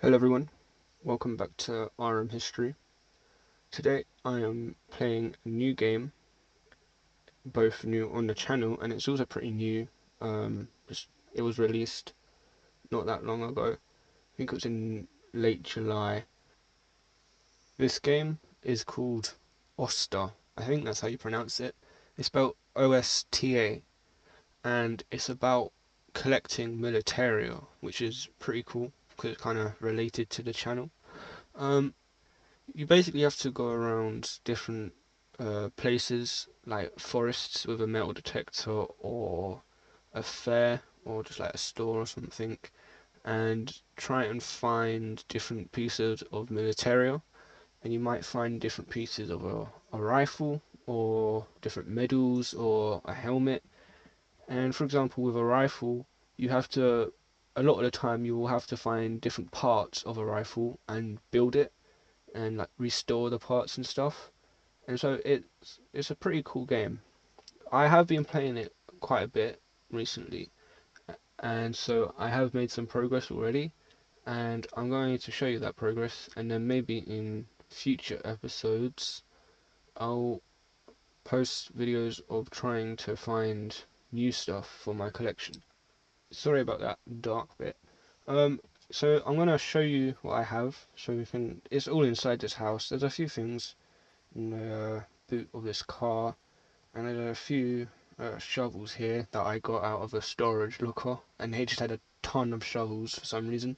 Hello everyone, welcome back to RM History. Today I am playing a new game, both new on the channel and it's also pretty new. It was released not that long ago. I think it was in late July. This game is called OSTA. I think that's how you pronounce it. It's spelled OSTA, and it's about collecting militaria, which is pretty cool because it's kind of related to the channel. Um, You basically have to go around different places, like forests with a metal detector, or a fair, or just like a store or something, and try and find different pieces of militaria. And you might find different pieces of a rifle, or different medals, or a helmet. And for example, with a rifle, you have to, a lot of the time, you will have to find different parts of a rifle and build it and like restore the parts and stuff. And so it's a pretty cool game. I have been playing it quite a bit recently, and so I have made some progress already, and I'm going to show you that progress, and then maybe in future episodes I'll post videos of trying to find new stuff for my collection. Sorry about that dark bit. Um, so I'm gonna show you what I have, so we can. It's all inside this house. There's a few things in the boot of this car, and there's a few shovels here that I got out of a storage locker, and they just had a ton of shovels for some reason.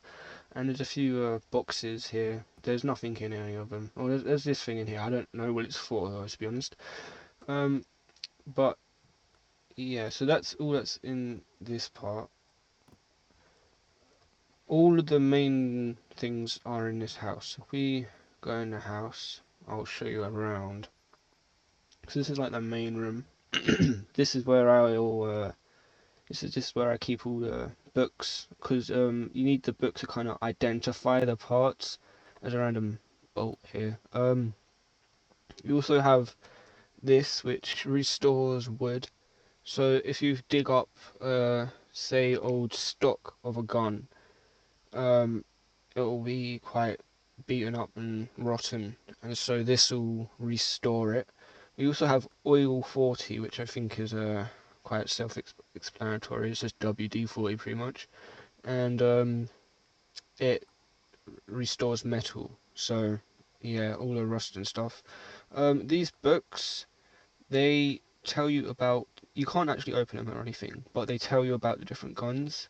And there's a few boxes here. There's nothing in any of them. Oh, there's this thing in here. I don't know what it's for though, to be honest. Um, but yeah, so that's all that's in this part. All of the main things are in this house. If we go in the house, I'll show you around. So this is like the main room. This is where this is where I keep all the books, because you need the book to kind of identify the parts. There's a random bolt here. You also have this which restores wood. So if you dig up say old stock of a gun, um it will be quite beaten up and rotten, and so this will restore it. We also have oil 40, which I think is quite self-explanatory. It's just WD-40 pretty much, and it restores metal. So yeah, all the rust and stuff. These books, they tell you about. You can't actually open them or anything, but they tell you about the different guns.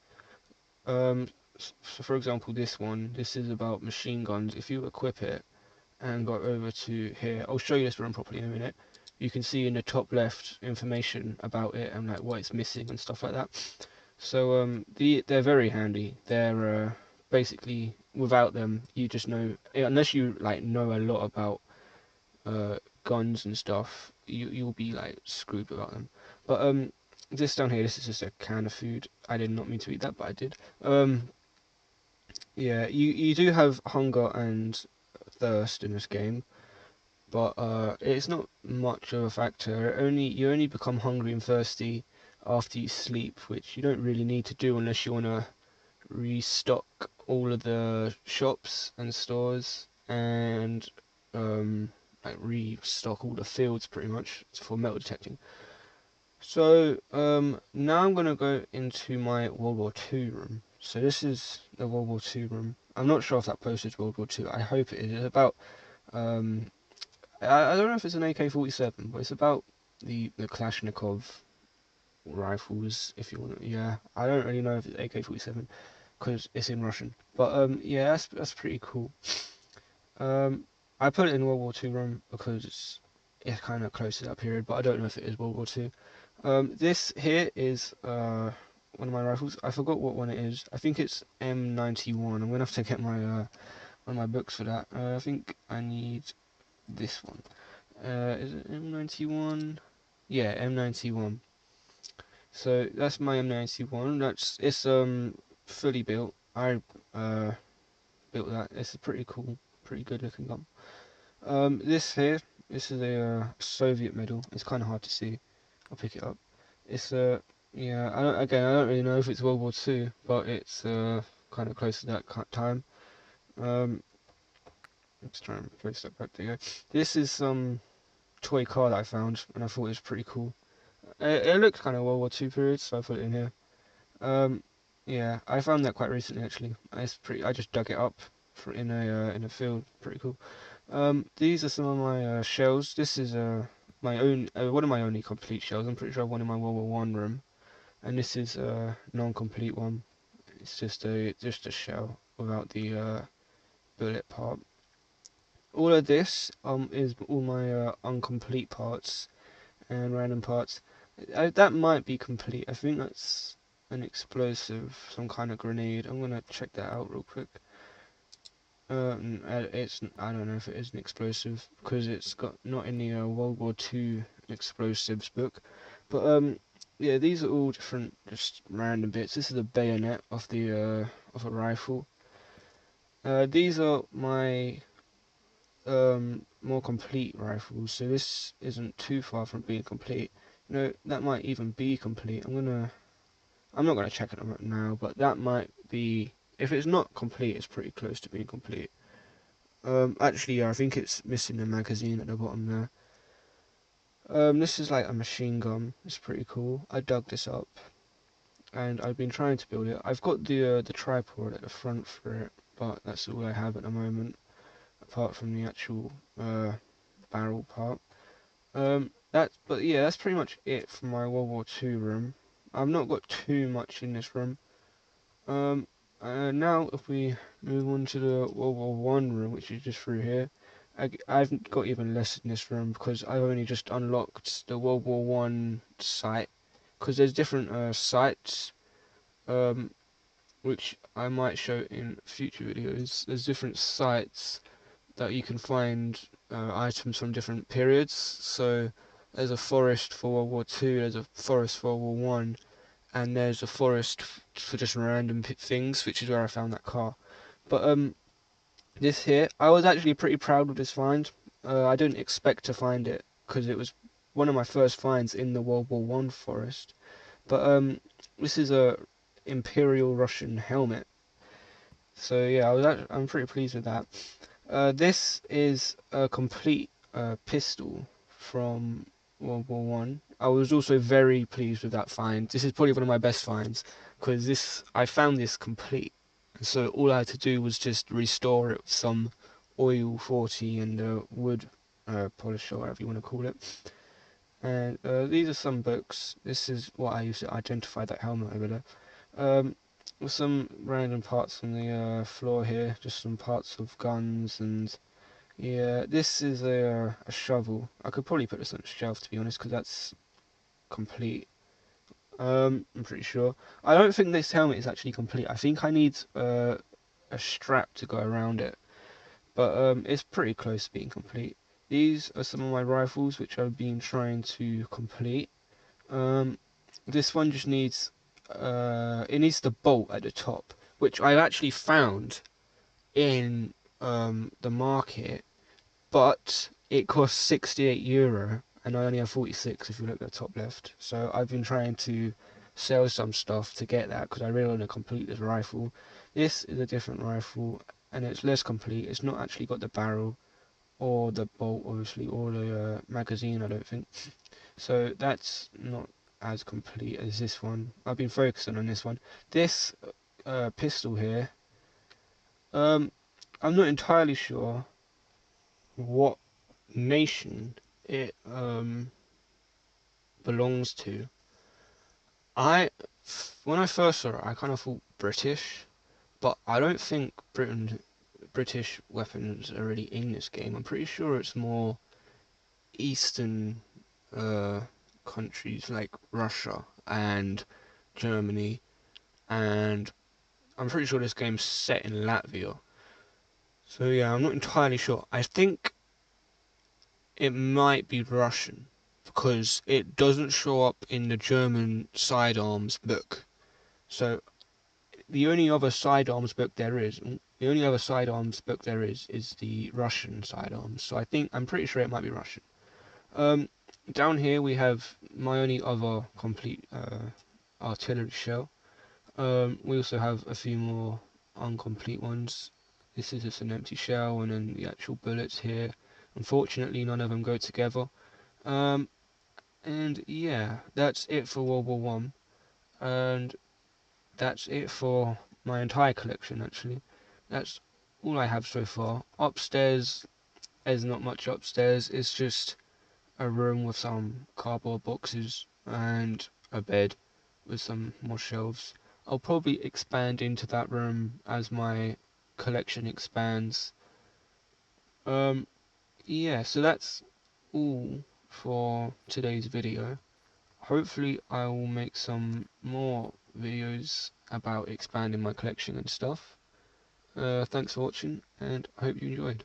Um, so for example, this is about machine guns. If you equip it and go over to here, I'll show you this run properly in a minute. You can see in the top left information about it and like what it's missing and stuff like that. So they're very handy. They're basically, without them you just know, unless you like know a lot about uh guns and stuff, you'll be like screwed without them. But this down here, this is just a can of food. I did not mean to eat that, but I did. Yeah, you do have hunger and thirst in this game, but it's not much of a factor. You only become hungry and thirsty after you sleep, which you don't really need to do unless you want to restock all of the shops and stores, and like restock all the fields pretty much for metal detecting. So now I'm gonna go into my World War Two room. So this is the World War Two room. I'm not sure if that post is World War Two. I hope it is. It's about um, I don't know if it's an AK-47, but it's about the Kalashnikov rifles. If you want to, yeah, I don't really know if it's AK-47 because it's in Russian. But yeah, that's pretty cool. Um, I put it in World War Two room because it's kind of close to that period, but I don't know if it is World War Two. This here is one of my rifles. I forgot what one it is. I think it's M91. I'm gonna have to get my one of my books for that. I think I need this one. Is it M91? Yeah, M91. So that's my M91. It's fully built. I uh built that. It's a pretty cool, pretty good looking gun. This here, this is a Soviet medal. It's kind of hard to see. I'll pick it up. It's yeah. I don't really know if it's World War Two, but it's kind of close to that time. Let's try and place that back there. This is some toy car that I found, and I thought it was pretty cool. It looks kind of World War II period, so I put it in here. Um, yeah, I found that quite recently actually. It's pretty. I just dug it up in a field. Pretty cool. These are some of my shells. This is my own one of my only complete shells. I'm pretty sure I have one in my World War One room, and this is a non-complete one. It's just a shell without the bullet part. All of this is all my incomplete parts and random parts. That might be complete. I think that's an explosive, some kind of grenade. I'm gonna check that out real quick. I don't know if it is an explosive because it's got not in the World War Two explosives book, but yeah, these are all different, just random bits. This is the bayonet of a rifle. These are my more complete rifles, so this isn't too far from being complete. You know, that might even be complete. I'm not gonna check it out now, but that might be. If it's not complete, it's pretty close to being complete. Actually, yeah, I think it's missing the magazine at the bottom there. This is like a machine gun. It's pretty cool. I dug this up, and I've been trying to build it. I've got the tripod at the front for it, but that's all I have at the moment, apart from the actual barrel part. But yeah, that's pretty much it for my World War Two room. I've not got too much in this room. Um, Now if we move on to the World War One room, which is just through here, I've got even less in this room because I've only just unlocked the World War One site. Because there's different sites, um, which I might show in future videos. There's different sites that you can find items from different periods. So there's a forest for World War Two, there's a forest for World War One, and there's a forest for just random things, which is where I found that car. But this here, I was actually pretty proud of this find. I didn't expect to find it because it was one of my first finds in the World War One forest. But this is a Imperial Russian helmet. So yeah, I'm pretty pleased with that. This is a complete pistol from World War One. I was also very pleased with that find. This is probably one of my best finds because I found this complete, and so all I had to do was just restore it with some oil 40 and wood polish or whatever you want to call it. And these are some books. This is what I used to identify that helmet over there. With some random parts on the floor here, just some parts of guns and yeah, this is a shovel. I could probably put this on a shelf to be honest, because that's complete. I'm pretty sure. I don't think this helmet is actually complete. I think I need a strap to go around it, but it's pretty close to being complete. These are some of my rifles which I've been trying to complete. Um, this one just needs it needs the bolt at the top, which I actually found in the market, but it costs €68 and I only have 46 if you look at the top left. So I've been trying to sell some stuff to get that because I really want to complete this rifle. This is a different rifle and it's less complete. It's not actually got the barrel or the bolt obviously or the magazine, I don't think. So that's not as complete as this one. I've been focusing on this one. This pistol here, um, I'm not entirely sure what nation it belongs to. I when I first saw it, I kind of thought British, but I don't think British weapons are really in this game. I'm pretty sure it's more Eastern uh, countries like Russia and Germany, and I'm pretty sure this game's set in Latvia. So yeah, I'm not entirely sure. I think it might be Russian because it doesn't show up in the German sidearms book. So the only other sidearms book there is the Russian sidearms. So I'm pretty sure it might be Russian. Um, Down here we have my only other complete artillery shell. We also have a few more incomplete ones. This is just an empty shell, and then the actual bullets here. Unfortunately, none of them go together. Um, and yeah, that's it for World War One, and that's it for my entire collection. Actually, that's all I have so far. Upstairs, there's not much upstairs. It's just a room with some cardboard boxes and a bed with some more shelves. I'll probably expand into that room as my collection expands. Um, yeah, so that's all for today's video. Hopefully I will make some more videos about expanding my collection and stuff. Thanks for watching, and I hope you enjoyed.